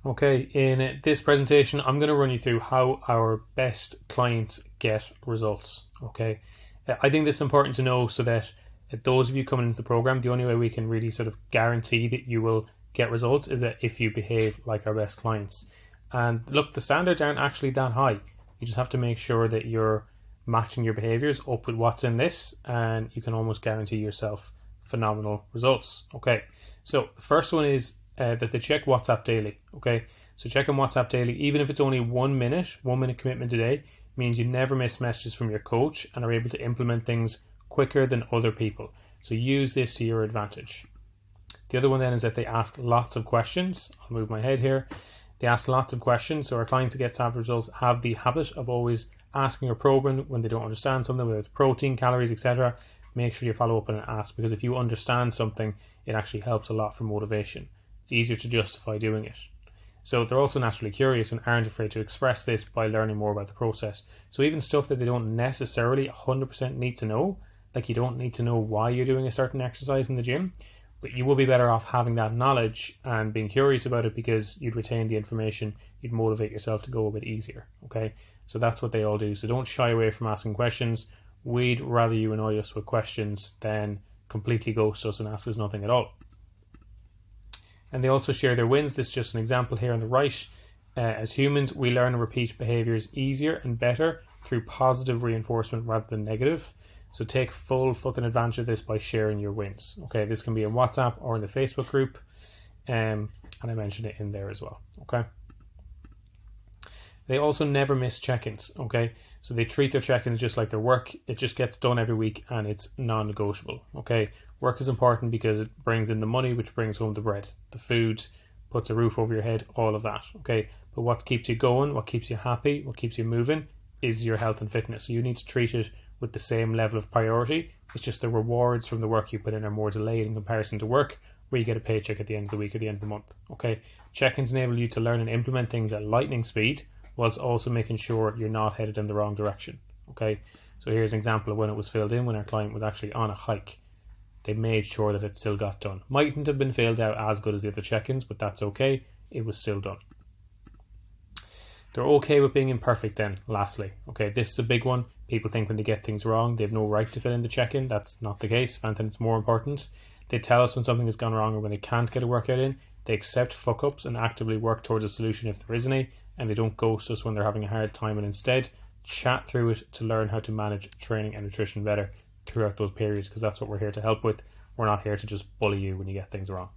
Okay, in this presentation, I'm going to run you through how our best clients get results. Okay, I think this is important to know so that those of you coming into the program, the only way we can really sort of guarantee that you will get results is that if you behave like our best clients. And look, the standards aren't actually that high. You just have to make sure that you're matching your behaviors up with what's in this, and you can almost guarantee yourself phenomenal results. Okay, so the first one is that they check WhatsApp daily. Okay, so checking WhatsApp daily, even if it's only 1 minute, 1 minute commitment a day, means you never miss messages from your coach and are able to implement things quicker than other people. So use this to your advantage. The other one then is that they ask lots of questions. I'll move my head here. They ask lots of questions. So our clients that get savage results have the habit of always asking or probing when they don't understand something, whether it's protein, calories, etc. Make sure you follow up and ask, because if you understand something, it actually helps a lot for motivation. It's easier to justify doing it. So they're also naturally curious and aren't afraid to express this by learning more about the process. So even stuff that they don't necessarily 100% need to know, like you don't need to know why you're doing a certain exercise in the gym, but you will be better off having that knowledge and being curious about it, because you'd retain the information, you'd motivate yourself to go a bit easier. Okay, so that's what they all do. So don't shy away from asking questions. We'd rather you annoy us with questions than completely ghost us and ask us nothing at all. And they also share their wins. This is just an example here on the right. As humans, we learn and repeat behaviors easier and better through positive reinforcement rather than negative. So take full fucking advantage of this by sharing your wins. Okay, this can be in WhatsApp or in the Facebook group. And I mentioned it in there as well. Okay. They also never miss check-ins. Okay, so they treat their check-ins just like their work. It just gets done every week and it's non-negotiable. Okay, work is important because it brings in the money, which brings home the bread, the food, puts a roof over your head, all of that. Okay, but what keeps you going, what keeps you happy, what keeps you moving is your health and fitness. So you need to treat it with the same level of priority. It's just the rewards from the work you put in are more delayed in comparison to work where you get a paycheck at the end of the week or the end of the month. Okay, check-ins enable you to learn and implement things at lightning speed, whilst also making sure you're not headed in the wrong direction. Okay, so here's an example of when it was filled in when our client was actually on a hike. They made sure that it still got done. Mightn't have been filled out as good as the other check-ins, but that's okay. It was still done. They're okay with being imperfect then, lastly. Okay, this is a big one. People think when they get things wrong, they have no right to fill in the check-in. That's not the case. If anything, it's more important. They tell us when something has gone wrong or when they can't get a workout in. They accept fuck-ups and actively work towards a solution if there is any, and they don't ghost us when they're having a hard time, and instead chat through it to learn how to manage training and nutrition better throughout those periods, because that's what we're here to help with. We're not here to just bully you when you get things wrong.